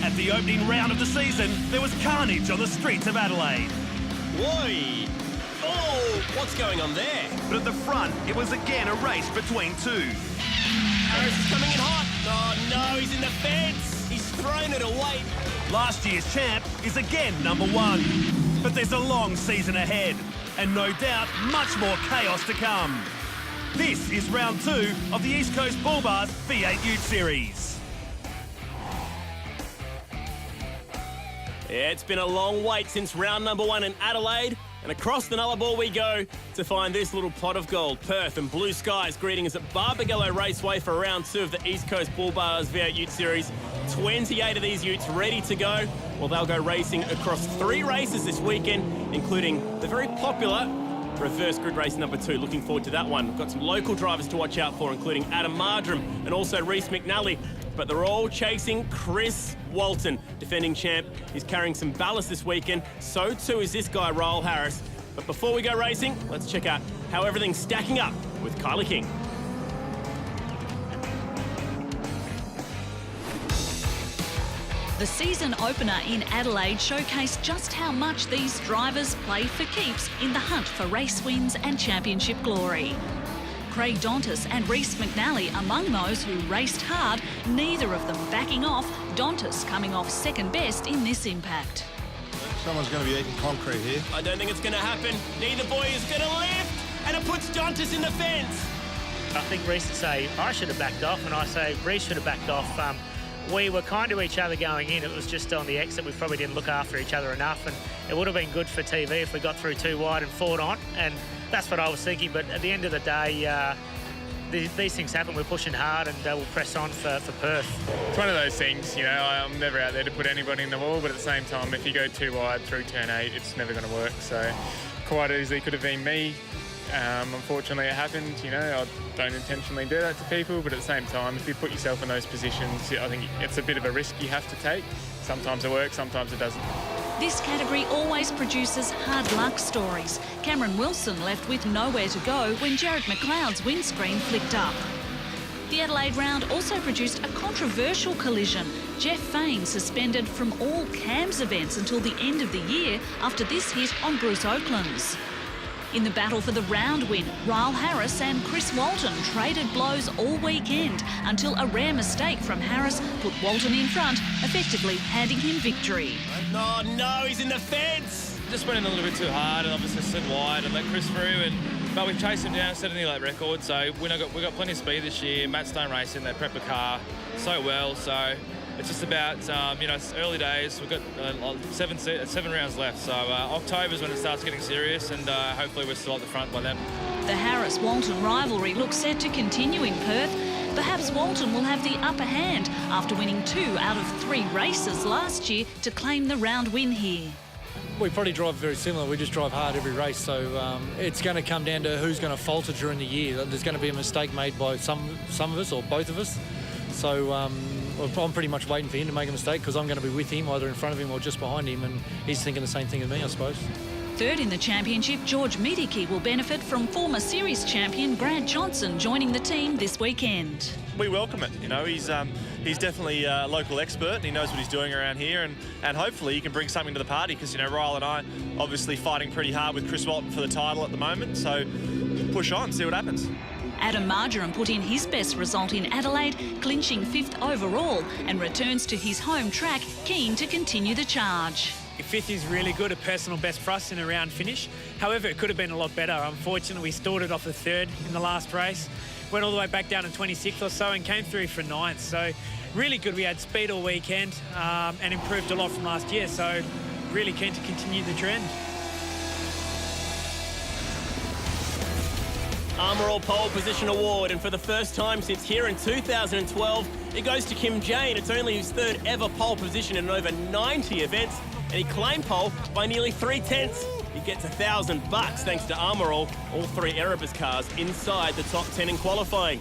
At the opening round of the season, there was carnage on the streets of Adelaide. Whoa! Oh, what's going on there? But at the front, it was again a race between two. Harris is coming in hot. Oh no, he's in the fence. He's thrown it away. Last year's champ is again #1. But there's a long season ahead, and no doubt much more chaos to come. This is round 2 of the East Coast Bull Bars V8 Ute Series. Yeah, it's been a long wait since round #1 in Adelaide, and across the Nullarbor we go to find this little pot of gold. Perth and blue skies greeting us at Barbagallo Raceway for round 2 of the East Coast Bull Bars V8 Ute Series. 28 of these utes ready to go. Well, they'll go racing across 3 races this weekend, including the very popular reverse grid race #2. Looking forward to that one. We've got some local drivers to watch out for, including Adam Marjoram and also Reece McNally. But they're all chasing Chris Walton, defending champ. He's carrying some ballast this weekend. So too is this guy, Raul Harris. But before we go racing, let's check out how everything's stacking up with Kylie King. The season opener in Adelaide showcased just how much these drivers play for keeps in the hunt for race wins and championship glory. Craig Dontis and Reece McNally among those who raced hard, neither of them backing off, Dontis coming off second best in this impact. Someone's going to be eating concrete here. I don't think it's going to happen. Neither boy is going to lift, and it puts Dontis in the fence. I think Reece would say, I should have backed off, and I say, Reece should have backed off. We were kind to each other going in. It was just on the exit. We probably didn't look after each other enough, and it would have been good for TV if we got through too wide and fought on, and that's what I was thinking. But at the end of the day, these things happen. We're pushing hard, and we'll press on for Perth. It's one of those things, you know, I'm never out there to put anybody in the wall, but at the same time, if you go too wide through turn 8, it's never going to work. So quite easily could have been me. Unfortunately, it happened. You know, I don't intentionally do that to people, but at the same time, if you put yourself in those positions, I think it's a bit of a risk you have to take. Sometimes it works, sometimes it doesn't. This category always produces hard luck stories. Cameron Wilson left with nowhere to go when Jared McLeod's windscreen flicked up. The Adelaide round also produced a controversial collision. Jeff Fain suspended from all CAMS events until the end of the year after this hit on Bruce Oakland's. In the battle for the round win, Raul Harris and Chris Walton traded blows all weekend until a rare mistake from Harris put Walton in front, effectively handing him victory. Oh no, he's in the fence. Just went in a little bit too hard and obviously slid wide and let Chris through. But we've chased him down, set a new lap record. So we've got plenty of speed this year. Matt Stone Racing, they prep the car so well. So it's just about, you know, it's early days. We've got 7 rounds left. So October's when it starts getting serious, and hopefully we're still at the front by then. The Harris-Walton rivalry looks set to continue in Perth. Perhaps Walton will have the upper hand after winning 2 out of 3 races last year to claim the round win here. We probably drive very similar. We just drive hard every race, so it's going to come down to who's going to falter during the year. There's going to be a mistake made by some of us or both of us. So I'm pretty much waiting for him to make a mistake because I'm going to be with him, either in front of him or just behind him, and he's thinking the same thing as me, I suppose. Third in the championship, George Midiki will benefit from former series champion Grant Johnson joining the team this weekend. We welcome it. You know, he's definitely a local expert and he knows what he's doing around here, and hopefully he can bring something to the party because, you know, Ryle and I obviously fighting pretty hard with Chris Walton for the title at the moment, so push on, see what happens. Adam Marjoram put in his best result in Adelaide, clinching 5th overall, and returns to his home track, keen to continue the charge. 5th is really good, a personal best for us in a round finish. However, it could have been a lot better. Unfortunately, we stalled it off the 3rd in the last race. Went all the way back down to 26th or so and came through for 9th. So really good. We had speed all weekend and improved a lot from last year. So really keen to continue the trend. Armour All Pole Position Award, and for the first time since here in 2012, it goes to Kim Jane. It's only his 3rd ever pole position in over 90 events, and he claimed pole by nearly 3/10. He gets $1,000 thanks to Armour All 3 Erebus cars inside the top 10 in qualifying.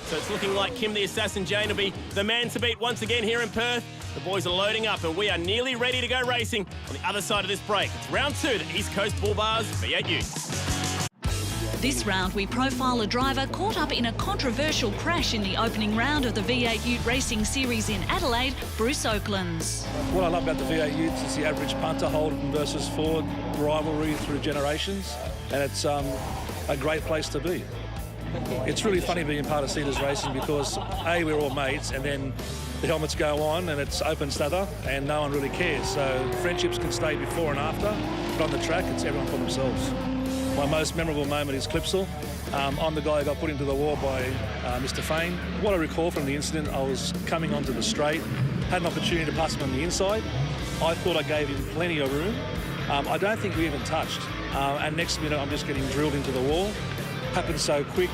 So it's looking like Kim the Assassin Jane will be the man to beat once again here in Perth. The boys are loading up and we are nearly ready to go racing on the other side of this break. It's round 2, the East Coast Bull Bars V8 Utes. This round, we profile a driver caught up in a controversial crash in the opening round of the V8 Ute Racing Series in Adelaide, Bruce Oaklands. What I love about the V8 Utes is the average punter, Holden versus Ford rivalry through generations, and it's a great place to be. It's really funny being part of Cedars Racing because, A, we're all mates, and then the helmets go on and it's open slather and no one really cares. So friendships can stay before and after, but on the track, it's everyone for themselves. My most memorable moment is Clipsal. I'm the guy who got put into the wall by Mr. Fain. What I recall from the incident, I was coming onto the straight, had an opportunity to pass him on the inside. I thought I gave him plenty of room. I don't think we even touched. And next minute, I'm just getting drilled into the wall. Happened so quick,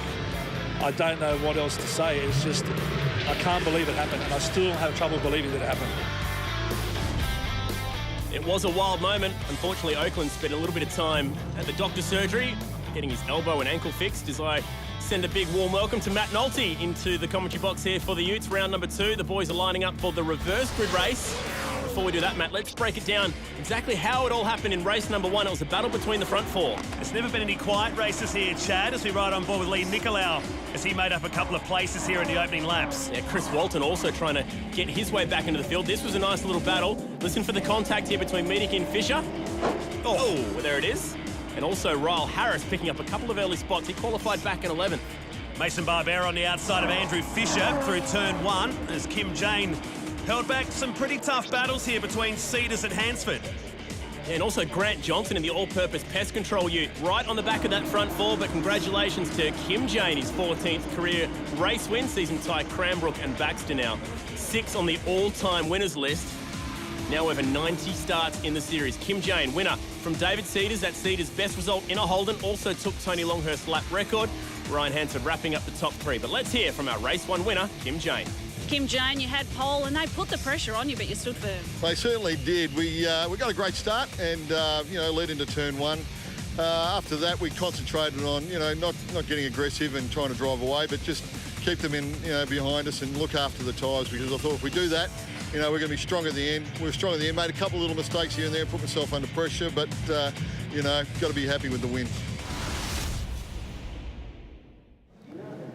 I don't know what else to say. It's just, I can't believe it happened, and I still have trouble believing that it happened. It was a wild moment. Unfortunately, Oakland spent a little bit of time at the doctor's surgery, getting his elbow and ankle fixed, as I send a big warm welcome to Matt Nolte into the commentary box here for the Utes. Round number 2, the boys are lining up for the reverse grid race. Before we do that, Matt, let's break it down exactly how it all happened in race number 1. It was a battle between the front 4. There's never been any quiet races here, Chad, as we ride on board with Lee Nicolau, as he made up a couple of places here in the opening laps. Yeah, Chris Walton also trying to get his way back into the field. This was a nice little battle. Listen for the contact here between Miedeke and Fisher. Oh, there it is. And also Ryle Harris picking up a couple of early spots. He qualified back in 11th. Mason Barbera on the outside of Andrew Fisher through turn 1, as Kim Jane held back some pretty tough battles here between Cedars and Hansford. Yeah, and also Grant Johnson in the all-purpose pest control Ute right on the back of that front 4, but congratulations to Kim Jane, his 14th career race win. Season tie Cranbrook and Baxter now 6 on the all-time winners list. Now over 90 starts in the series. Kim Jane, winner from David Cedars. That's Cedars' best result in a Holden. Also took Tony Longhurst's lap record. Ryan Hansford wrapping up the top 3. But let's hear from our race 1 winner, Kim Jane. Kim Jane, you had pole and they put the pressure on you, but you stood firm. They certainly did. We got a great start and, led into turn 1. After that, we concentrated on, not getting aggressive and trying to drive away, but just keep them in, behind us and look after the tyres, because I thought if we do that, we're going to be strong at the end. We were strong at the end, made a couple of little mistakes here and there, put myself under pressure, but, got to be happy with the win.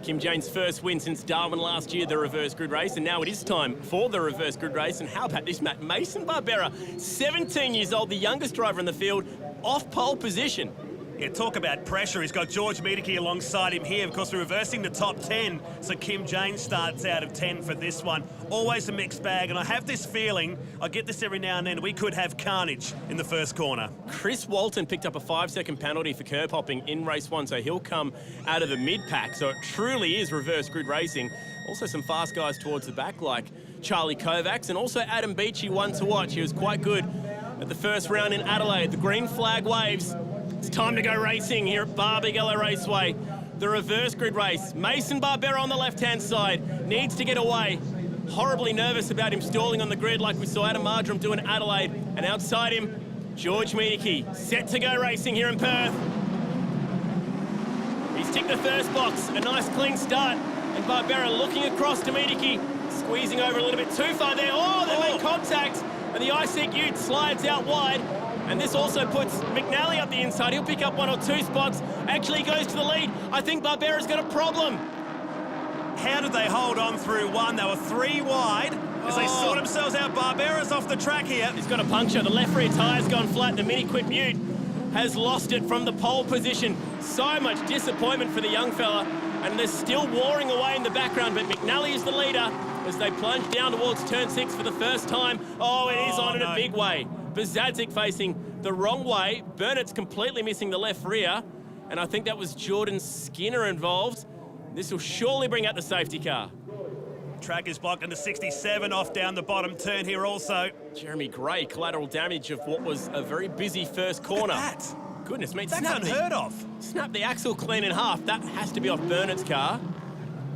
Kim Jane's first win since Darwin last year, the reverse grid race, and now it is time for the reverse grid race. And how about this, Matt? Mason Barbera, 17 years old, the youngest driver in the field, off pole position. Yeah, talk about pressure. He's got George Miedeke alongside him here. Of course, we're reversing the top 10, so Kim Jane starts out of 10 for this one. Always a mixed bag, and I have this feeling, I get this every now and then, we could have carnage in the first corner. Chris Walton picked up a 5-second penalty for curb hopping in race 1, so he'll come out of the mid-pack. So it truly is reverse grid racing. Also some fast guys towards the back, like Charlie Kovacs, and also Adam Beachy, one to watch. He was quite good at the first round in Adelaide. The green flag waves. It's time to go racing here at Barbagallo Raceway. The reverse grid race. Mason Barbera on the left-hand side needs to get away. Horribly nervous about him stalling on the grid like we saw Adam Marjoram do in Adelaide. And outside him, George Miedeke, set to go racing here in Perth. He's ticked the first box, a nice clean start. And Barbera looking across to Miedeke, squeezing over a little bit too far there. Oh, they make contact, and the ISEC Ute slides out wide. And this also puts McNally up the inside. He'll pick up 1 or 2 spots. Actually goes to the lead. I think Barbera's got a problem. How did they hold on through 1? They were 3 wide as they sort themselves out. Barbera's off the track here. He's got a puncture. The left rear tyre's gone flat. The Mini Quip Ute has lost it from the pole position. So much disappointment for the young fella. And they're still warring away in the background, but McNally is the leader as they plunge down towards turn 6 for the first time. Oh, it is on in a big way. Bazadzik facing the wrong way. Burnett's completely missing the left rear. And I think that was Jordan Skinner involved. This will surely bring out the safety car. Track is blocked into 67 off down the bottom turn here also. Jeremy Gray, collateral damage of what was a very busy first corner. Look at that. Goodness me. That's unheard of. Snap the axle clean in half. That has to be off Burnett's car.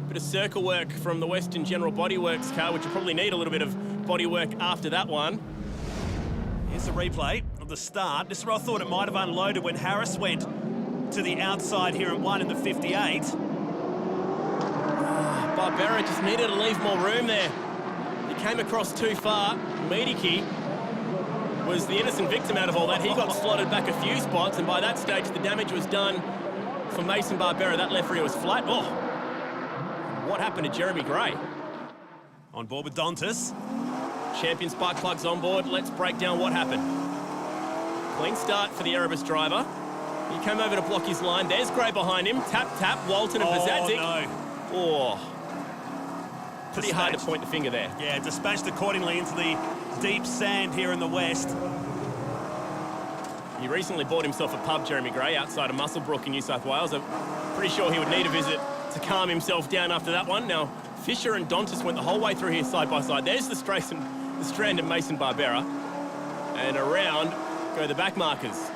Bit of circle work from the Western General Bodyworks car, which will probably need a little bit of body work after that one. Here's the replay of the start. This is where I thought it might have unloaded when Harris went to the outside here and won in the 58. Barbera just needed to leave more room there. He came across too far. Miedeke was the innocent victim out of all that. He got slotted back a few spots, and by that stage the damage was done for Mason Barbera. That left rear was flat. Oh, what happened to Jeremy Gray? On board with Dontis. Champion spark plugs on board. Let's break down what happened. Clean start for the Erebus driver. He came over to block his line. There's Gray behind him. Tap, tap, Walton and Bazadzik. No. Oh, pretty hard to point the finger there. Yeah, dispatched accordingly into the deep sand here in the west. He recently bought himself a pub, Jeremy Gray, outside of Musselbrook in New South Wales. I'm pretty sure he would need a visit to calm himself down after that one. Now, Fisher and Dontis went the whole way through here side by side. There's the strand of Mason Barbera. And around go the back markers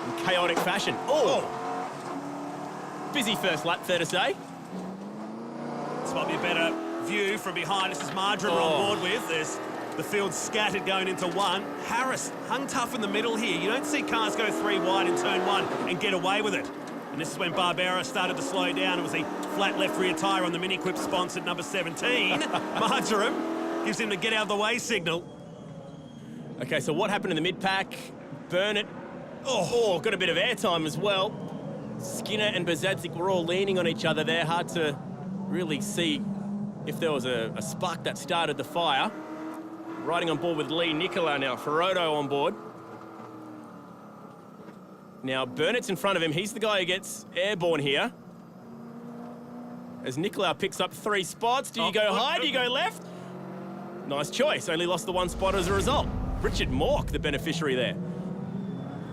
in chaotic fashion. Oh! Busy first lap, fair to say. This might be a better view from behind. This is Marjoram on board with. There's the field scattered going into one. Harris hung tough in the middle here. You don't see cars go 3 wide in turn 1 and get away with it. And this is when Barbera started to slow down. It was the flat left rear tyre on the Mini-Quip sponsored number 17. Marjoram gives him the get out of the way signal. Okay, so what happened in the mid-pack? Burnett, got a bit of airtime as well. Skinner and Bazadzik were all leaning on each other there. Hard to really see if there was a spark that started the fire. Riding on board with Lee Nicola now. Ferroto on board. Now, Burnett's in front of him. He's the guy who gets airborne here. As Nicola picks up 3 spots. Do you go high? Do you go left? Nice choice. Only lost the 1 spot as a result. Richard Mork, the beneficiary there.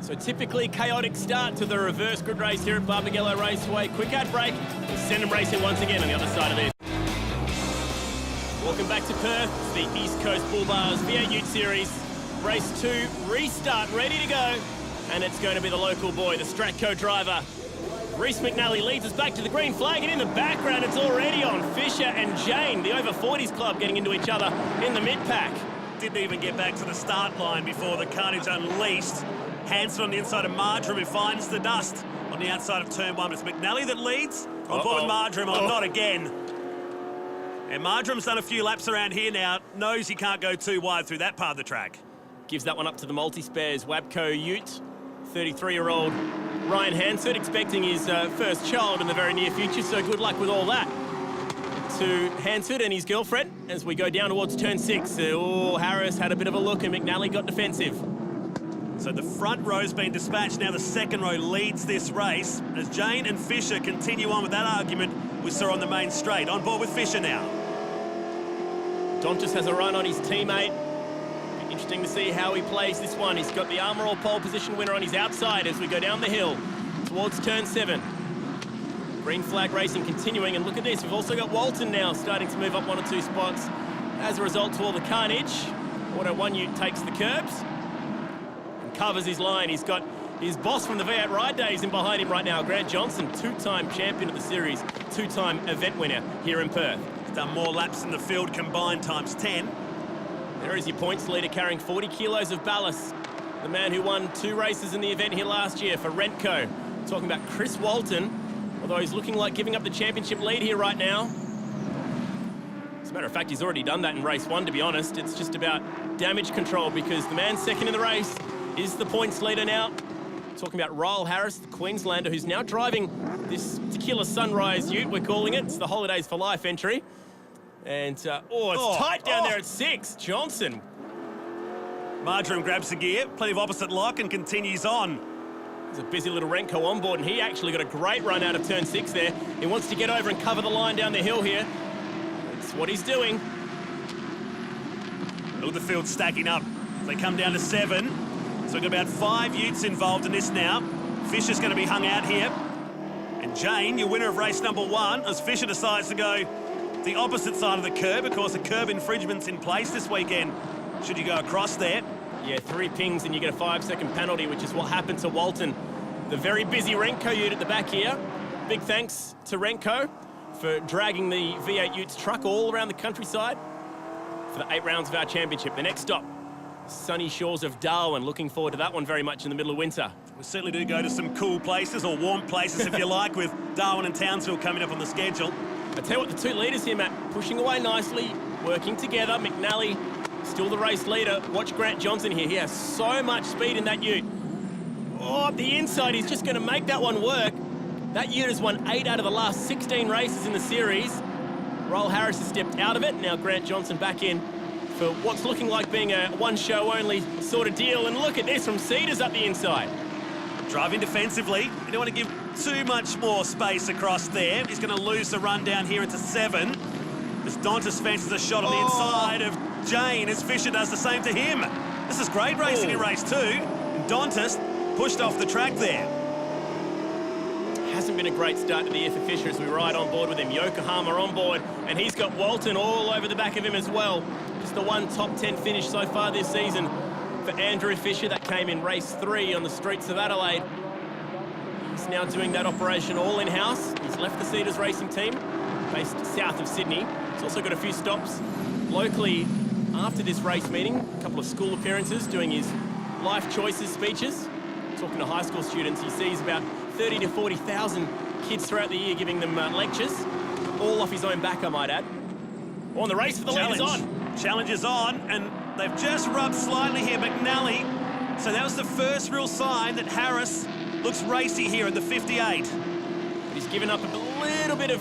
So typically chaotic start to the reverse grid race here at Barbagallo Raceway. Quick ad break. We'll send them racing once again on the other side of this. Welcome back to Perth. It's the East Coast Bull Bars V8 Ute Series. Race 2, restart, ready to go. And it's going to be the local boy, the Stratco driver. Reece McNally leads us back to the green flag, and in the background it's already on Fisher and Jane, the over 40s club, getting into each other in the mid-pack. Didn't even get back to the start line before the carnage unleashed. Hanson on the inside of Marjoram, who finds the dust on the outside of turn 1. It's McNally that leads. On board with Marjoram. Not again. And Marjoram's done a few laps around here now. Knows he can't go too wide through that part of the track. Gives that one up to the multi-spares Wabco Ute. 33-year-old Ryan Hansford, expecting his first child in the very near future, so good luck with all that. To Hansford and his girlfriend as we go down towards turn 6. Harris had a bit of a look and McNally got defensive. So the front row's been dispatched. Now the second row leads this race as Jane and Fisher continue on with that argument we saw on the main straight. On board with Fisher now. Dontis has a run on his teammate. Interesting to see how he plays this one. He's got the Armour All pole position winner on his outside as we go down the hill towards turn 7. Green flag racing continuing, and look at this. We've also got Walton now starting to move up 1 or 2 spots as a result to all the carnage. Auto 1 Ute takes the curbs and covers his line. He's got his boss from the V8 Ride Days in behind him right now, Grant Johnson, 2-time champion of the series, 2-time event winner here in Perth. He's done more laps in the field combined times 10. There is your points leader carrying 40 kilos of ballast. The man who won 2 races in the event here last year for Rentco. Talking about Chris Walton, although he's looking like giving up the championship lead here right now. As a matter of fact, he's already done that in race 1, to be honest. It's just about damage control because the man second in the race is the points leader now. Talking about Ryle Harris, the Queenslander, who's now driving this Tequila Sunrise Ute, we're calling it. It's the Holidays for Life entry. And, it's tight down there at 6. Johnson. Marjoram grabs the gear, plenty of opposite lock, and continues on. There's a busy little Renko on board, and he actually got a great run out of turn 6 there. He wants to get over and cover the line down the hill here. That's what he's doing. Look, the field stacking up. They come down to 7. So we've got about 5 Utes involved in this now. Fisher's going to be hung out here. And Jane, your winner of race number 1, as Fisher decides to go the opposite side of the curb. Of course, the curb infringement's in place this weekend. Should you go across there? Yeah, 3 pings and you get a 5-second penalty, which is what happened to Walton. The very busy Renko Ute at the back here. Big thanks to Renko for dragging the V8 Utes truck all around the countryside for the 8 rounds of our championship. The next stop, sunny shores of Darwin. Looking forward to that one very much in the middle of winter. We certainly do go to some cool places, or warm places if you like, with Darwin and Townsville coming up on the schedule. I tell you what, the 2 leaders here, Matt, pushing away nicely, working together. McNally, still the race leader. Watch Grant Johnson here. He has so much speed in that Ute. Oh, up the inside, he's just going to make that one work. That Ute has won 8 out of the last 16 races in the series. Roll Harris has stepped out of it. Now Grant Johnson back in for what's looking like being a one-show-only sort of deal. And look at this from Cedars up the inside. Driving defensively. You don't want to give too much more space across there. He's going to lose the run down here into 7. As Dontas fences a shot on the inside of Jane as Fisher does the same to him. This is great racing in race 2. And Dontas pushed off the track there. Hasn't been a great start to the year for Fisher as we ride on board with him. Yokohama on board, and he's got Walton all over the back of him as well. Just the one top 10 finish so far this season for Andrew Fisher. That came in race 3 on the streets of Adelaide. He's now doing that operation all in-house. He's left the Cedars racing team, based south of Sydney. He's also got a few stops locally after this race meeting. A couple of school appearances, doing his life choices speeches. Talking to high school students, he sees about 30 to 40,000 kids throughout the year giving them lectures, all off his own back, I might add. On the race for the lead is on. Challenge is on, and they've just rubbed slightly here, McNally. So that was the first real sign that Harris looks racy here in the 58. But he's given up a little bit of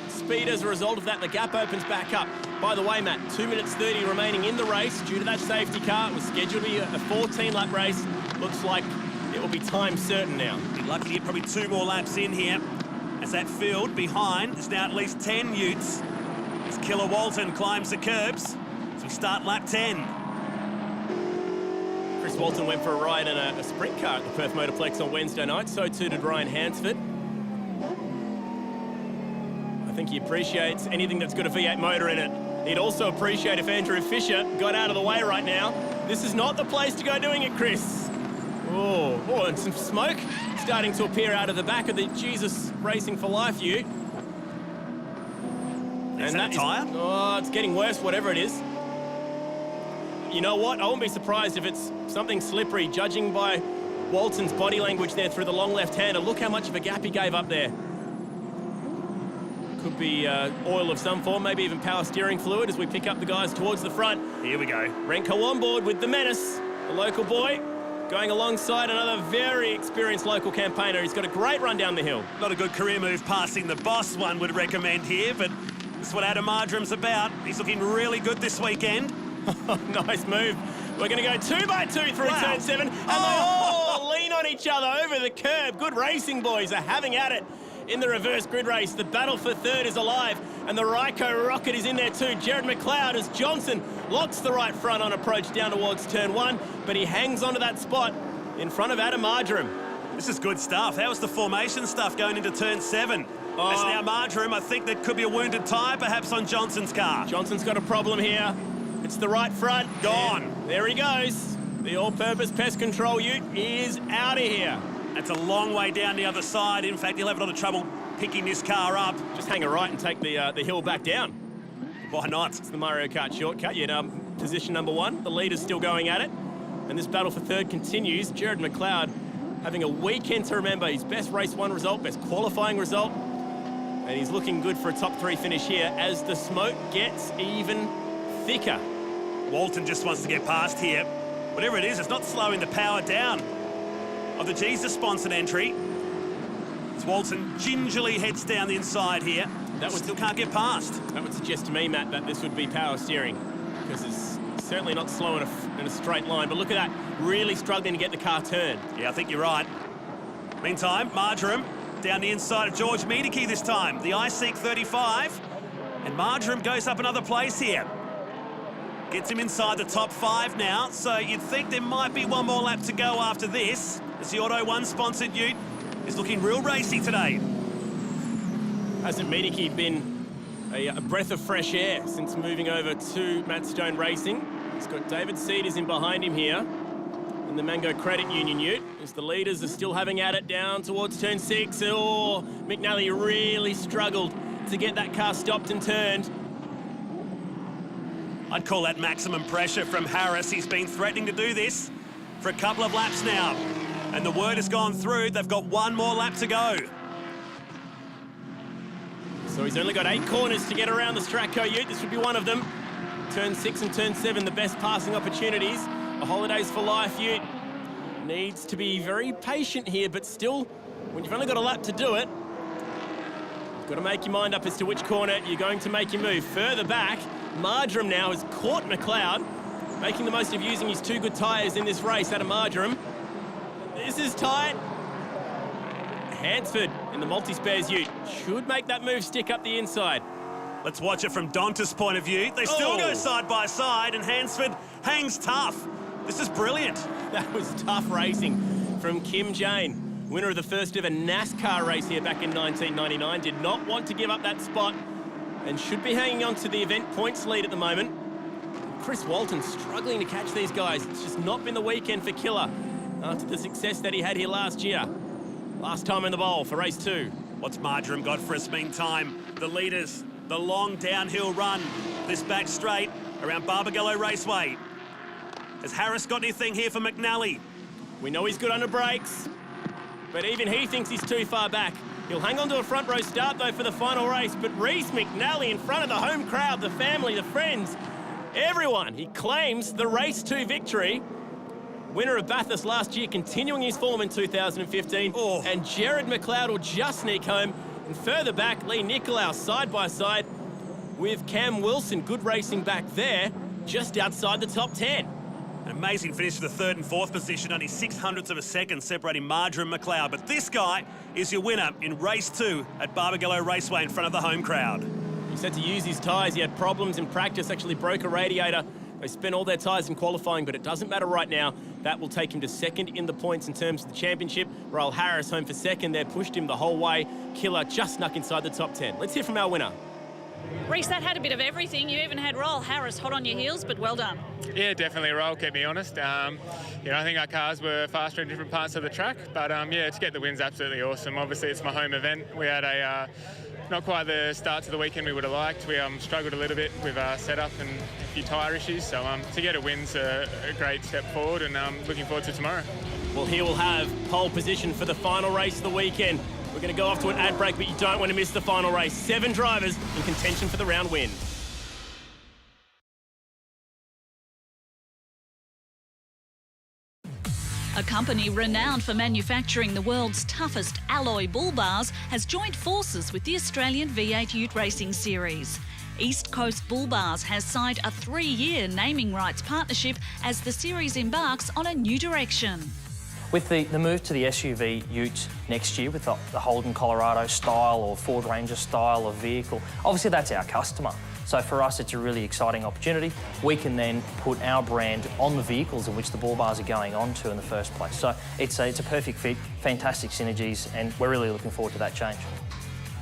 speed as a result of that. The gap opens back up. By the way, Matt, 2 minutes 30 remaining in the race due to that safety car. It was scheduled to be a 14-lap race. Looks like it will be time certain now. Be lucky to get probably 2 more laps in here, as that field behind is now at least 10 Utes. As Killer Walton climbs the curbs as we start lap 10. Chris Walton went for a ride in a sprint car at the Perth Motorplex on Wednesday night. So too did Ryan Hansford. I think he appreciates anything that's got a V8 motor in it. He'd also appreciate if Andrew Fisher got out of the way right now. This is not the place to go doing it, Chris. Oh, and some smoke starting to appear out of the back of the Jesus Racing for Life Ute. Is that a tyre? Oh, it's getting worse, whatever it is. You know what? I wouldn't be surprised if it's something slippery, judging by Walton's body language there through the long left-hander. Look how much of a gap he gave up there. Could be oil of some form, maybe even power steering fluid as we pick up the guys towards the front. Here we go. Renko on board with the Menace, the local boy, going alongside another very experienced local campaigner. He's got a great run down the hill. Not a good career move passing the boss, one would recommend here, but that's what Adam Ardrum's about. He's looking really good this weekend. Nice move. We're going to go 2x2 through turn 7, and they all lean on each other over the curb. Good racing, boys. Are having at it in the reverse grid race. The battle for third is alive, and the Ryco Rocket is in there too. Jared McLeod as Johnson locks the right front on approach down towards turn 1, but he hangs onto that spot in front of Adam Ardrum. This is good stuff. How was the formation stuff going into turn 7? That's now Marjoram. I think there could be a wounded tyre perhaps on Johnson's car. Johnson's got a problem here. It's the right front. Gone. And there he goes. The all-purpose pest control Ute is out of here. That's a long way down the other side. In fact, he'll have a lot of trouble picking this car up. Just hang a right and take the hill back down. Why not? It's the Mario Kart shortcut. You're position number 1. The leader's still going at it. And this battle for third continues. Jared McLeod having a weekend to remember. His best race 1 result, best qualifying result. And he's looking good for a top 3 finish here as the smoke gets even thicker. Walton just wants to get past here. Whatever it is, it's not slowing the power down of the Jesus-sponsored entry. As Walton gingerly heads down the inside here. That would still can't get past. That would suggest to me, Matt, that this would be power steering, because it's certainly not slow in a straight line. But look at that, really struggling to get the car turned. Yeah, I think you're right. Meantime, Marjoram down the inside of George Miedeke this time. The iSeek 35. And Marjoram goes up another place here. Gets him inside the top 5 now, so you'd think there might be one more lap to go after this, as the Auto 1 sponsored Ute is looking real racy today. Hasn't Miedeke been a breath of fresh air since moving over to Matt Stone Racing? He's got David Cedars in behind him here in the Mango Credit Union Ute, as the leaders are still having at it down towards turn 6. Oh, McNally really struggled to get that car stopped and turned. I'd call that maximum pressure from Harris. He's been threatening to do this for a couple of laps now. And the word has gone through. They've got one more lap to go. So he's only got 8 corners to get around the Stratco Ute. This would be one of them. Turn 6 and turn 7, the best passing opportunities. A Holidays for Life Ute needs to be very patient here, but still, when you've only got a lap to do it, Got to make your mind up as to which corner you're going to make your move. Further back, Marjoram now has caught McLeod, making the most of using his two good tyres in this race out of Marjoram. This is tight. Hansford in the multi-spares ute should make that move stick up the inside. Let's watch it from Donta's point of view. They still go side by side, and Hansford hangs tough. This is brilliant. That was tough racing from Kim Jane. Winner of the first ever NASCAR race here back in 1999. Did not want to give up that spot and should be hanging on to the event points lead at the moment. Chris Walton struggling to catch these guys. It's just not been the weekend for Killer after the success that he had here last year. Last time in the bowl for race 2. What's Marjoram got for us meantime? The leaders, the long downhill run. This back straight around Barbagallo Raceway. Has Harris got anything here for McNally? We know he's good under brakes, but even he thinks he's too far back. He'll hang on to a front row start, though, for the final race. But Reece McNally in front of the home crowd, the family, the friends, everyone. He claims the race 2 victory. Winner of Bathurst last year, continuing his form in 2015. And Jared McLeod will just sneak home. And further back, Lee Nicolau side by side with Cam Wilson. Good racing back there, just outside the top 10. An amazing finish for the 3rd and 4th position, only 0.06 of a second separating Marjoram and McLeod. But this guy is your winner in race 2 at Barbagallo Raceway in front of the home crowd. He's had to use his tyres. He had problems in practice, actually broke a radiator. They spent all their tyres in qualifying, but it doesn't matter right now. That will take him to 2nd in the points in terms of the championship. Raul Harris home for 2nd there, pushed him the whole way. Killer just snuck inside the top 10. Let's hear from our winner. Reece, that had a bit of everything. You even had Raul Harris hot on your heels, but well done. Yeah, definitely. Raul kept me honest. I think our cars were faster in different parts of the track, but to get the win's absolutely awesome. Obviously, it's my home event. We had a not quite the start to the weekend we would have liked. We struggled a little bit with our setup and a few tyre issues, so to get a win's a great step forward, and looking forward to tomorrow. Well, here we'll have pole position for the final race of the weekend. We're going to go off to an ad break, but you don't want to miss the final race. 7 drivers in contention for the round win. A company renowned for manufacturing the world's toughest alloy bull bars has joined forces with the Australian V8 Ute Racing Series. East Coast Bull Bars has signed a 3-year naming rights partnership as the series embarks on a new direction. With the move to the SUV Ute next year with the Holden Colorado style or Ford Ranger style of vehicle, obviously that's our customer. So for us, it's a really exciting opportunity. We can then put our brand on the vehicles in which the bull bars are going on to in the first place. So it's a perfect fit, fantastic synergies, and we're really looking forward to that change.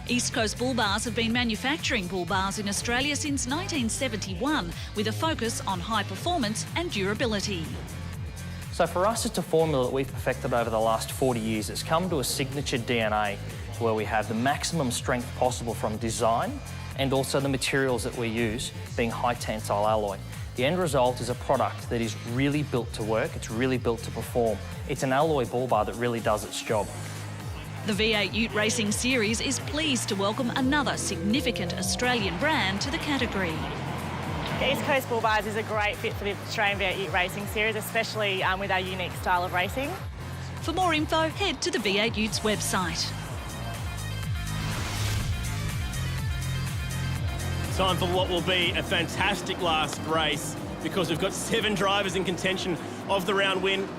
East Coast Bull Bars have been manufacturing bull bars in Australia since 1971 with a focus on high performance and durability. So for us, it's a formula that we've perfected over the last 40 years. It's come to a signature DNA where we have the maximum strength possible from design and also the materials that we use being high tensile alloy. The end result is a product that is really built to work, it's really built to perform. It's an alloy bull bar that really does its job. The V8 Ute Racing Series is pleased to welcome another significant Australian brand to the category. The East Coast Bull Bars is a great fit for the Australian V8 Ute Racing Series, especially with our unique style of racing. For more info, head to the V8 Utes website. Time for what will be a fantastic last race because we've got 7 drivers in contention of the round win.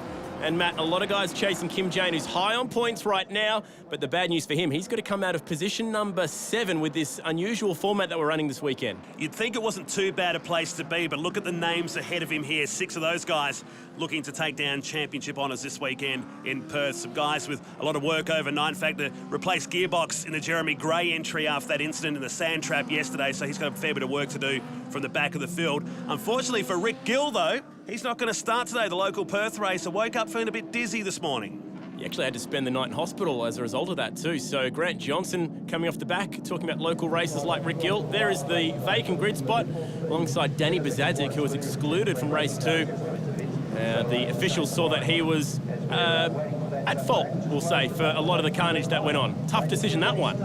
And Matt, a lot of guys chasing Kim Jane, who's high on points right now, but the bad news for him, he's got to come out of position number 7 with this unusual format that we're running this weekend. You'd think it wasn't too bad a place to be, but look at the names ahead of him here. 6 of those guys looking to take down championship honours this weekend in Perth. Some guys with a lot of work overnight. In fact, the replaced gearbox in the Jeremy Gray entry after that incident in the sand trap yesterday, so he's got a fair bit of work to do from the back of the field. Unfortunately for Rick Gill, though, he's not going to start today, the local Perth racer. Woke up feeling a bit dizzy this morning. He actually had to spend the night in hospital as a result of that too. So Grant Johnson coming off the back, talking about local racers like Rick Gill. There is the vacant grid spot alongside Danny Bazadzik, who was excluded from race 2. The officials saw that he was at fault, we'll say, for a lot of the carnage that went on. Tough decision, that one.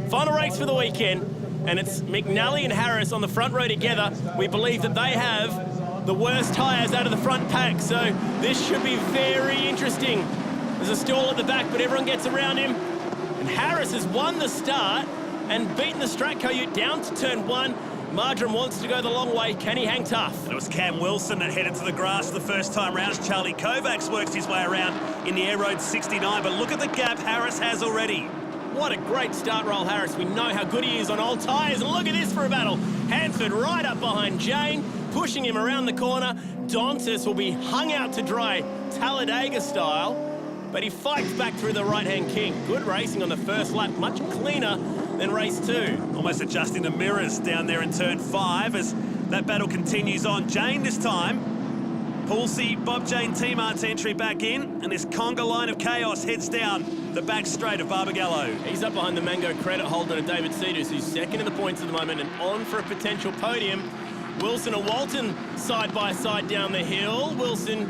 Final race for the weekend, and it's McNally and Harris on the front row together. We believe that they have the worst tyres out of the front pack, so this should be very interesting. There's a stall at the back, but everyone gets around him. And Harris has won the start. and beaten the Stratco Ute down to turn 1. Marjoram wants to go the long way. Can he hang tough? It was Cam Wilson that headed to the grass the first time round. Charlie Kovacs works his way around in the Air Road 69, but look at the gap Harris has already. What a great start, Roll Harris. We know how good he is on old tyres. And look at this for a battle. Hansford right up behind Jane, pushing him around the corner. Dontis will be hung out to dry, Talladega style, but he fights back through the right-hand king. Good racing on the first lap, much cleaner than race 2. Almost adjusting the mirrors down there in turn 5 as that battle continues on. Jane this time. Poolsey, Bob Jane T-Mart's entry back in, and this conga line of chaos heads down the back straight of Barbagallo. He's up behind the Mango credit holder of David Cedars, who's second in the points at the moment and on for a potential podium. Wilson and Walton side by side down the hill. Wilson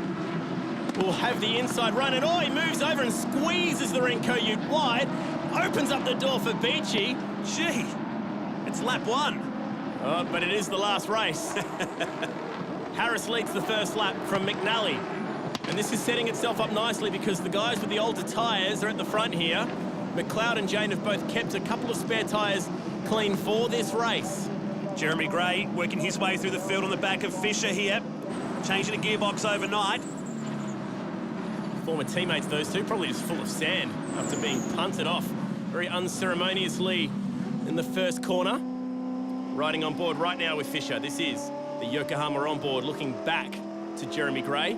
will have the inside run, and he moves over and squeezes the Renko Ute wide. Opens up the door for Beachy. Gee, it's lap 1. Oh, but it is the last race. Harris leads the first lap from McNally. And this is setting itself up nicely because the guys with the older tyres are at the front here. McLeod and Jane have both kept a couple of spare tyres clean for this race. Jeremy Gray working his way through the field on the back of Fisher here. Changing the gearbox overnight. Former teammates, those two, probably just full of sand after being punted off very unceremoniously in the first corner. Riding on board right now with Fisher. This is the Yokohama on board, looking back to Jeremy Gray.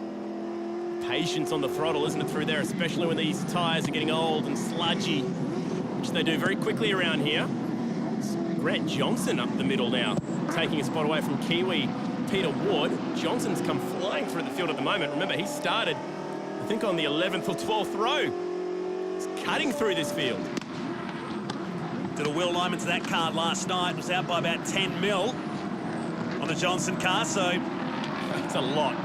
Patience on the throttle, isn't it, through there, especially when these tyres are getting old and sludgy, which they do very quickly around here. It's Grant Johnson up the middle now, taking a spot away from Kiwi Peter Ward. Johnson's come flying through the field at the moment. Remember, he started, I think, on the 11th or 12th row. He's cutting through this field. Did a Will Lyman to that car last night. Was out by about 10 mil on the Johnson car, so that's a lot.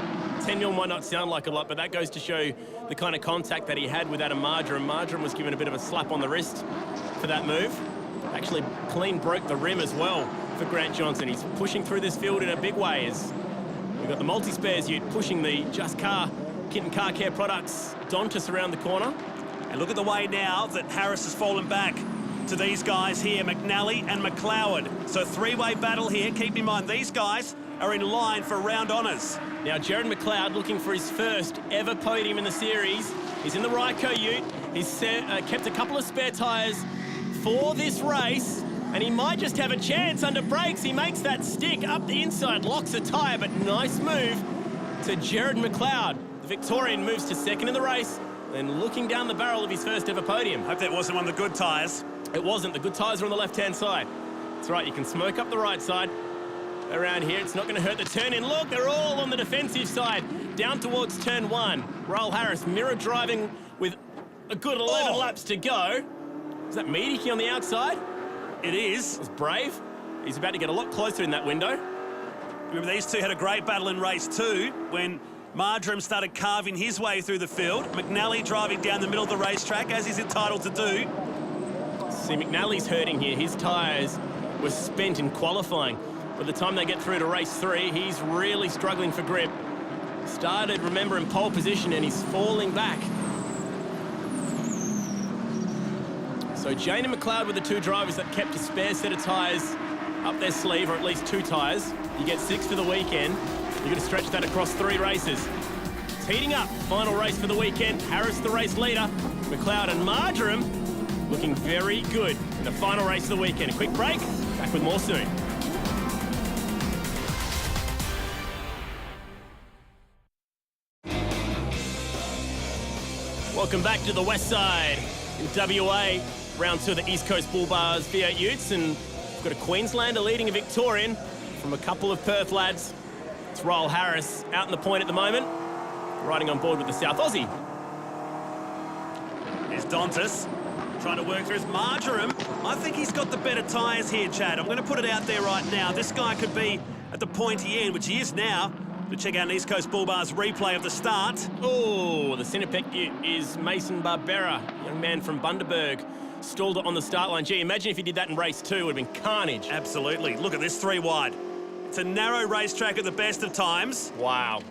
10 mil might not sound like a lot, but that goes to show the kind of contact that he had with Adam Marjoram. Marjoram was given a bit of a slap on the wrist for that move. Actually, clean broke the rim as well for Grant Johnson. He's pushing through this field in a big way as we've got the multi-spares Ute pushing the Just Car Kit and Car Care products Dontis around the corner. And look at the way now that Harris has fallen back to these guys here, McNally and McLeod. So three-way battle here. Keep in mind, these guys are in line for round honours. Now, Jared McLeod looking for his first ever podium in the series. He's in the Ryco Ute. He's kept a couple of spare tyres for this race, and he might just have a chance under brakes. He makes that stick up the inside, locks a tyre, but nice move to Jared McLeod. The Victorian moves to second in the race, then looking down the barrel of his first ever podium. Hope that wasn't one of the good tyres. It wasn't. The good tyres are on the left-hand side. That's right, you can smoke up the right side. Around here, it's not going to hurt the turn-in. Look, they're all on the defensive side, down towards turn 1. Roll Harris mirror driving with a good 11 laps to go. Is that Mediki on the outside? It is. It's Brave. He's about to get a lot closer in that window. Remember, these two had a great battle in race 2 when Marjoram started carving his way through the field. McNally driving down the middle of the racetrack, as he's entitled to do. See, McNally's hurting here. His tyres were spent in qualifying. By the time they get through to race 3, he's really struggling for grip. Started, remember, in pole position, and he's falling back. So Jane and McLeod were the two drivers that kept a spare set of tyres up their sleeve, or at least 2 tyres. You get 6 for the weekend. You're going to stretch that across 3 races. It's heating up. Final race for the weekend. Harris, the race leader. McLeod and Marjoram looking very good in the final race of the weekend. A quick break. Back with more soon. Welcome back to the west side in WA. Round 2 of the East Coast Bull Bars V8 Utes, and we've got a Queenslander leading a Victorian from a couple of Perth lads. It's Royal Harris out in the point at the moment, riding on board with the South Aussie. There's Dontis trying to work through his Marjoram. I think he's got the better tyres here, Chad. I'm going to put it out there right now. This guy could be at the pointy end, which he is now. We'll check out an East Coast Bull Bars replay of the start. Oh, the centre peck is Mason Barbera, young man from Bundaberg. Stalled it on the start line. Gee, imagine if he did that in race 2, it would have been carnage. Absolutely. Look at this 3 wide. It's a narrow racetrack at the best of times. Wow.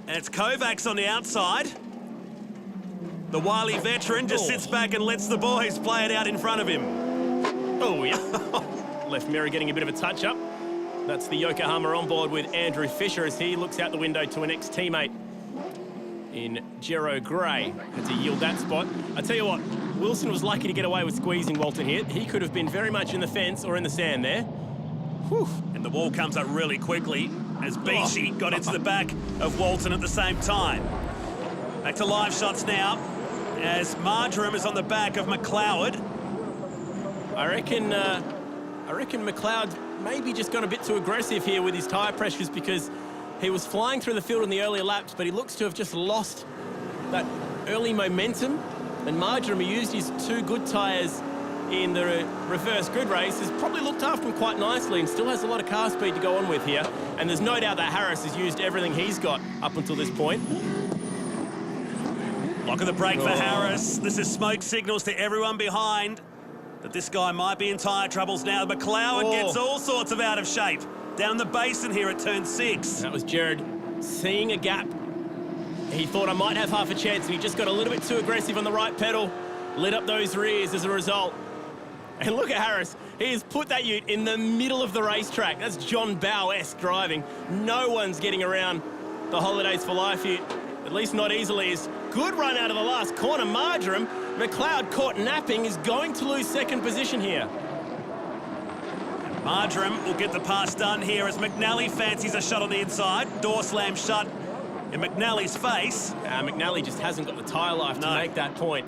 And it's Kovacs on the outside. The wily veteran just sits back and lets the boys play it out in front of him. Oh, yeah. Left mirror getting a bit of a touch-up. That's the Yokohama on board with Andrew Fisher as he looks out the window to an ex-teammate in Jero Gray. Had to yield that spot. I tell you what, Wilson was lucky to get away with squeezing Walton here. He could have been very much in the fence or in the sand there. Whew. And the wall comes up really quickly as Beachy got into the back of Walton at the same time. Back to live shots now as Marjoram is on the back of McLeod. I reckon McLeod maybe just got a bit too aggressive here with his tyre pressures because he was flying through the field in the earlier laps, but he looks to have just lost that early momentum. And Marjoram, who used his 2 good tyres in the reverse grid race, has probably looked after him quite nicely and still has a lot of car speed to go on with here. And there's no doubt that Harris has used everything he's got up until this point. Lock of the brake for Harris. This is smoke signals to everyone behind that this guy might be in tyre troubles now. McLeod gets all sorts of out of shape. Down the basin here at turn 6. That was Jared seeing a gap. He thought I might have half a chance, and he just got a little bit too aggressive on the right pedal. Lit up those rears as a result. And look at Harris. He has put that ute in the middle of the racetrack. That's John Bow-esque driving. No one's getting around the Holidays for Life ute, at least not easily. It's good run out of the last corner. Marjoram, McLeod caught napping, is going to lose second position here. Marjoram will get the pass done here as McNally fancies a shot on the inside. Door slam shut in McNally's face. McNally just hasn't got the tyre life to make that point.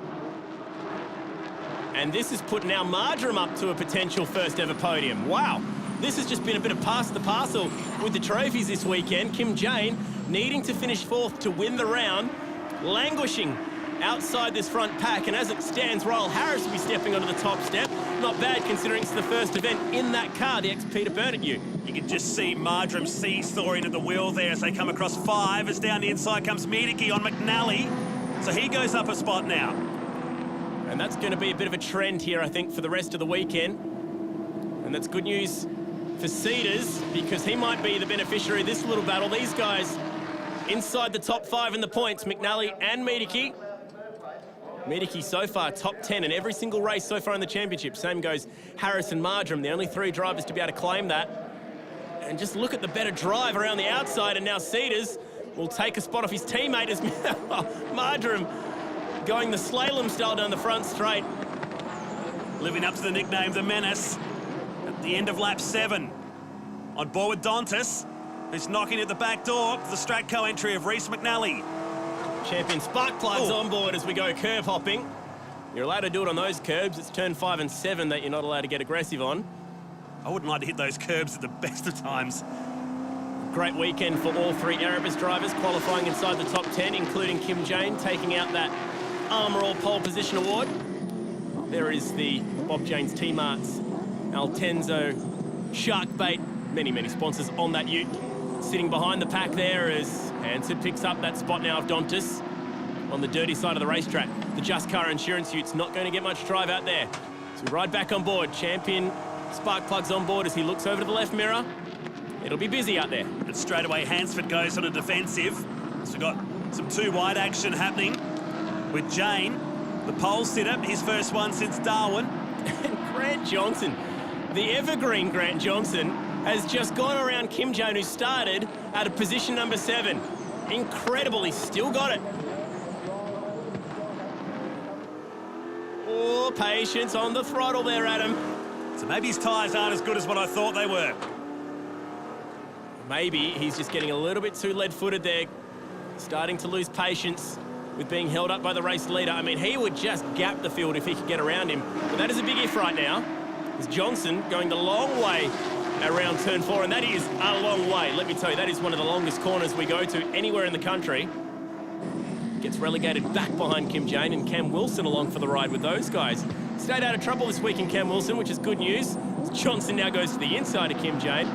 And this has put now Marjoram up to a potential first ever podium. Wow, this has just been a bit of pass the parcel with the trophies this weekend. Kim Jane needing to finish 4th to win the round, languishing outside this front pack, and as it stands, Royal Harris will be stepping onto the top step. Not bad considering it's the first event in that car, the ex-Peter Burnett ute. You can just see Marjoram seesawing at the wheel there as they come across 5, as down the inside comes Miedeke on McNally. So he goes up a spot now. And that's going to be a bit of a trend here, I think, for the rest of the weekend. And that's good news for Cedars, because he might be the beneficiary of this little battle. These guys inside the top 5 in the points, McNally and Miedeke. Miedeke so far top 10 in every single race so far in the championship. Same goes Harris and Marjoram, the only 3 drivers to be able to claim that. And just look at the better drive around the outside, and now Cedars will take a spot off his teammate as Marjoram going the slalom style down the front straight. Living up to the nickname, the Menace, at the end of lap 7. On board with Dontis, who's knocking at the back door for the Stratco entry of Reece McNally. Champion spark plugs on board as we go curb hopping. You're allowed to do it on those curbs. It's turn 5 and 7 that you're not allowed to get aggressive on. I wouldn't like to hit those curbs at the best of times. Great weekend for all 3 Erebus drivers qualifying inside the top 10, including Kim Jane taking out that Armour All Pole Position Award. There is the Bob Janes T-Marts, Altenzo, Sharkbait, many sponsors on that ute. Sitting behind the pack there as Hansard picks up that spot now of Dontis on the dirty side of the racetrack. The Just Car Insurance ute's not going to get much drive out there. So we ride back on board. Champion spark plugs on board as he looks over to the left mirror. It'll be busy out there. But straight away, Hansford goes on a defensive. So we've got some 2-wide action happening with Jane, the pole sitter, his first one since Darwin. And Grant Johnson, the evergreen Grant Johnson, has just gone around Kim Jane, who started at a position number 7. Incredible, he's still got it. Oh, patience on the throttle there, Adam. So maybe his tyres aren't as good as what I thought they were. Maybe he's just getting a little bit too lead-footed there, starting to lose patience with being held up by the race leader. I mean, he would just gap the field if he could get around him. But that is a big if right now. It's Johnson going the long way around turn 4, and that is a long way. Let me tell you, that is one of the longest corners we go to anywhere in the country. Gets relegated back behind Kim Jane, and Cam Wilson along for the ride with those guys. Stayed out of trouble this week in Cam Wilson, which is good news. Johnson now goes to the inside of Kim Jane.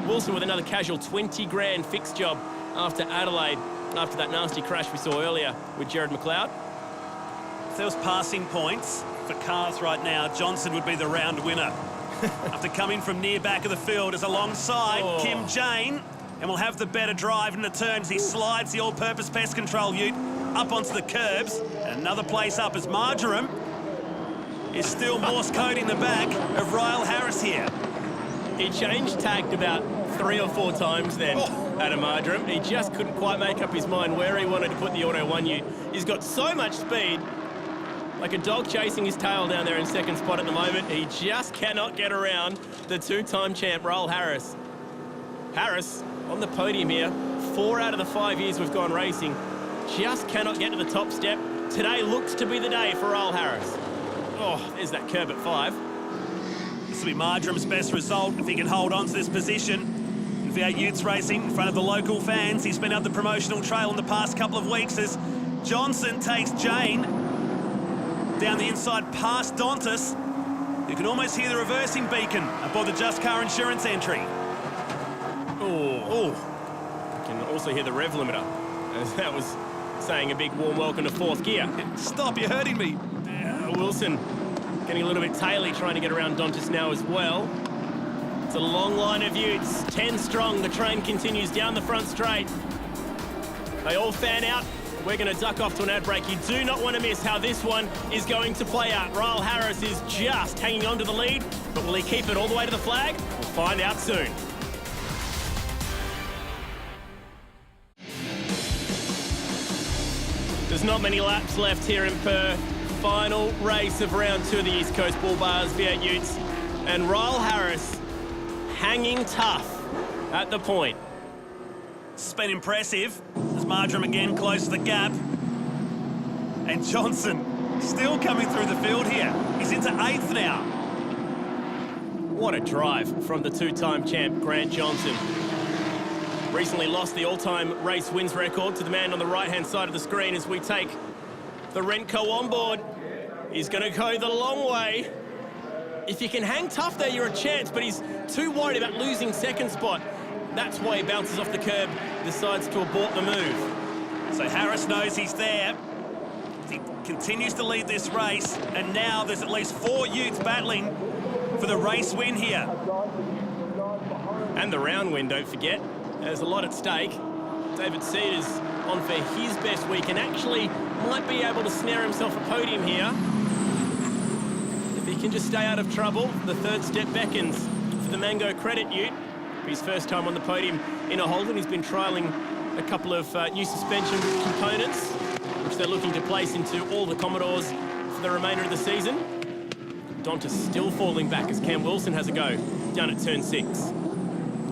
Wilson with another casual 20 grand fixed job after Adelaide, after that nasty crash we saw earlier with Jared McLeod. If there was passing points for cars right now, Johnson would be the round winner. After coming from near back of the field is alongside Kim Jane, and will have the better drive in the turns. He slides the all-purpose pest control ute up onto the curbs. And another place up is Marjoram. is still Morse coding the back of Ryle Harris here. He changed tact about 3 or 4 times then, Adam Marjoram. He just couldn't quite make up his mind where he wanted to put the Auto 1 Ute. He's got so much speed, like a dog chasing his tail down there in second spot at the moment. He just cannot get around the 2-time champ, Ryle Harris. Harris on the podium here, 4 out of the 5 years we've gone racing. Just cannot get to the top step. Today looks to be the day for Ryle Harris. Oh, there's that curb at 5. This will be Marjoram's best result if he can hold on to this position. In V8 Utes racing in front of the local fans. He's been up the promotional trail in the past couple of weeks as Johnson takes Jane down the inside past Dontis. You can almost hear the reversing beacon aboard the Just Car Insurance entry. Oh, you can also hear the rev limiter, as that was saying a big warm welcome to 4th gear. Stop, you're hurting me. Wilson getting a little bit taily, trying to get around Dontis now as well. It's a long line of Utes, 10 strong. The train continues down the front straight. They all fan out. We're going to duck off to an ad break. You do not want to miss how this one is going to play out. Ryle Harris is just hanging on to the lead, but will he keep it all the way to the flag? We'll find out soon. There's not many laps left here in Perth. Final race of round 2 of the East Coast Bull Bars V8 Utes. And Ryle Harris hanging tough at the point. It's been impressive as Marjoram again closes the gap. And Johnson still coming through the field here. He's into 8th now. What a drive from the 2-time champ, Grant Johnson. Recently lost the all-time race wins record to the man on the right-hand side of the screen as we take the Renko on board. He's going to go the long way. If you can hang tough there, you're a chance, but he's too worried about losing second spot. That's why he bounces off the curb, decides to abort the move. So Harris knows he's there. He continues to lead this race, and now there's at least 4 Utes battling for the race win here. And the round win, don't forget. There's a lot at stake. David Cedars on for his best week and actually might be able to snare himself a podium here. If he can just stay out of trouble, the 3rd step beckons for the Mango Credit Ute. His first time on the podium in a Holden. He's been trialling a couple of new suspension components, which they're looking to place into all the Commodores for the remainder of the season. Dontis still falling back as Cam Wilson has a go down at turn 6.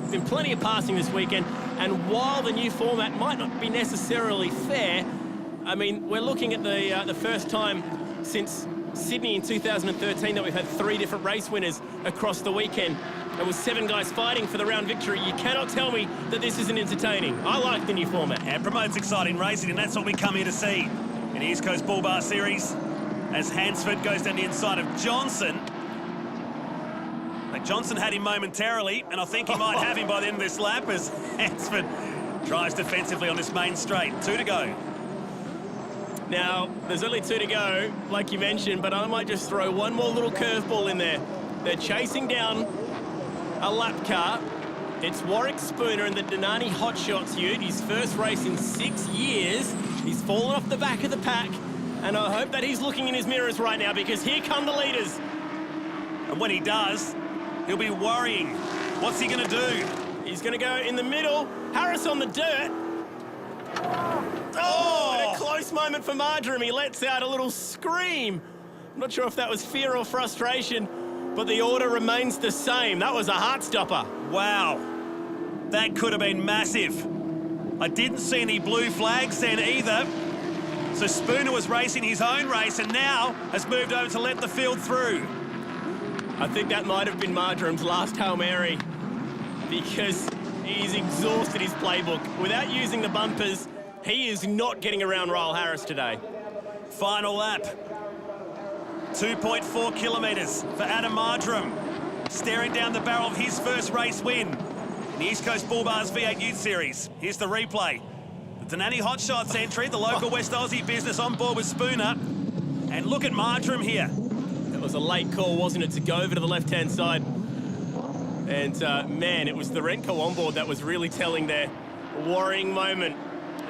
Been plenty of passing this weekend, and while the new format might not be necessarily fair, I mean, we're looking at the first time since Sydney in 2013 that we've had 3 different race winners across the weekend. There was 7 guys fighting for the round victory. You cannot tell me that this isn't entertaining. I like the new format. And promotes exciting racing, and that's what we come here to see in the East Coast Bull Bar Series as Hansford goes down the inside of Johnson. Like Johnson had him momentarily, and I think he might have him by the end of this lap as Hansford drives defensively on this main straight. 2 to go. Now, there's only 2 to go, like you mentioned, but I might just throw one more little curveball in there. They're chasing down a lap car. It's Warwick Spooner in the Denani Hotshots Ute. His first race in 6 years. He's fallen off the back of the pack, and I hope that he's looking in his mirrors right now because here come the leaders. And when he does, he'll be worrying. What's he going to do? He's going to go in the middle. Harris on the dirt. Oh, and a close moment for Marjoram. He lets out a little scream. I'm not sure if that was fear or frustration, but the order remains the same. That was a heart stopper. Wow. That could have been massive. I didn't see any blue flags then either. So Spooner was racing his own race and now has moved over to let the field through. I think that might have been Marjoram's last Hail Mary because he's exhausted his playbook. Without using the bumpers, he is not getting around Ryle Harris today. Final lap. 2.4 kilometres for Adam Marjoram, staring down the barrel of his first race win in the East Coast Bull Bars V8 Youth Series. Here's the replay. The Denani Hotshots entry, the local West Aussie business on board with Spooner. And look at Marjoram here. That was a late call, wasn't it, to go over to the left-hand side. And, man, it was the Renko on board that was really telling their worrying moment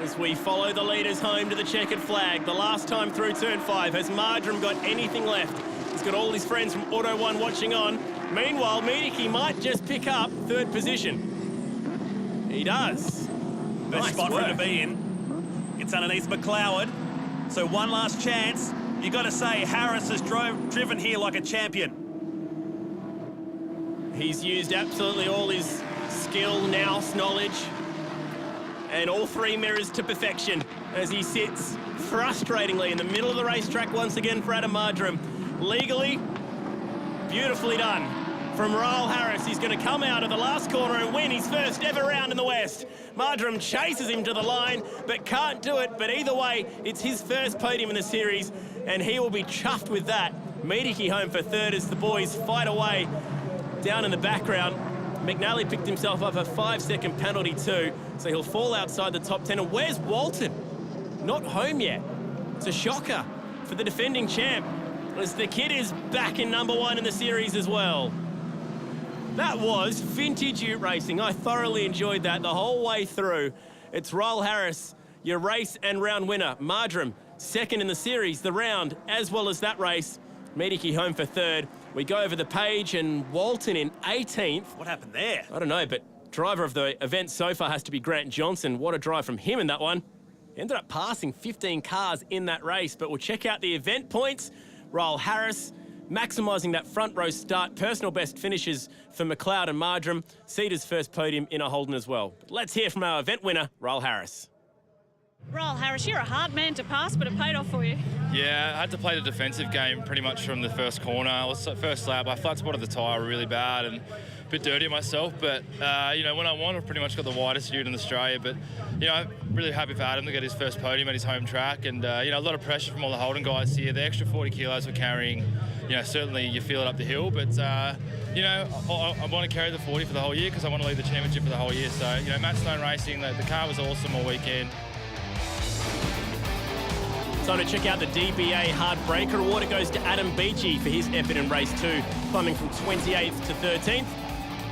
as we follow the leaders home to the checkered flag. The last time through turn 5, has Marjoram got anything left? He's got all his friends from Auto 1 watching on. Meanwhile, Medicki might just pick up third position. He does. Best Nice spot for work. him to be in. It's underneath McLeod. So one last chance. You got to say Harris has driven here like a champion. He's used absolutely all his skill, nous, knowledge, and all three mirrors to perfection as he sits frustratingly in the middle of the racetrack once again for Adam Marjoram. Legally, beautifully done from Raul Harris. He's going to come out of the last corner and win his first ever round in the West. Marjoram chases him to the line, but can't do it. But either way, it's his first podium in the series, and he will be chuffed with that. Medicki home for third as the boys fight away down in the background. McNally picked himself up a 5-second penalty too, so he'll fall outside the top 10. And where's Walton? Not home yet. It's a shocker for the defending champ, as the kid is back in number 1 in the series as well. That was vintage Ute racing. I thoroughly enjoyed that the whole way through. It's Raul Harris, your race and round winner. Marjoram, second in the series, the round, as well as that race. Medicki home for third. We go over the page, and Walton in 18th. What happened there? I don't know, but driver of the event so far has to be Grant Johnson. What a drive from him in that one. Ended up passing 15 cars in that race, but we'll check out the event points. Raul Harris maximising that front row start. Personal best finishes for McLeod and Marjoram. Cedar's first podium in a Holden as well. But let's hear from our event winner, Raul Harris. Raul Harris, you're a hard man to pass, but it paid off for you. Yeah, I had to play the defensive game pretty much from the first corner. First lap, I flat spotted the tyre really bad and a bit dirty myself, but, you know, when I won, I've pretty much got the widest ute in Australia, but, you know, I'm really happy for Adam to get his first podium at his home track, and, you know, a lot of pressure from all the Holden guys here. The extra 40 kilos we're carrying, you know, certainly you feel it up the hill, but, you know, I want to carry the 40 for the whole year because I want to lead the championship for the whole year. So, you know, Matt Stone Racing, the car was awesome all weekend. Time to check out the DBA Hard Breaker Award. It goes to Adam Beachy for his effort in race 2, climbing from 28th to 13th.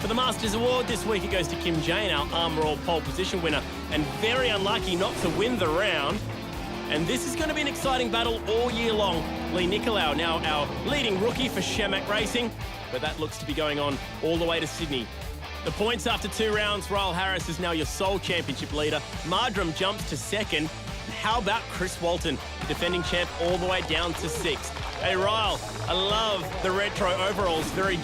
For the Masters Award this week, it goes to Kim Jane, our Armour All pole position winner, and very unlucky not to win the round. And this is going to be an exciting battle all year long. Lee Nicolau, now our leading rookie for Shamak Racing, but that looks to be going on all the way to Sydney. The points after 2 rounds, Raul Harris is now your sole championship leader. Marjoram jumps to second. How about Chris Walton, the defending champ, all the way down to 6th? Hey, Ryle, I love the retro overalls. Very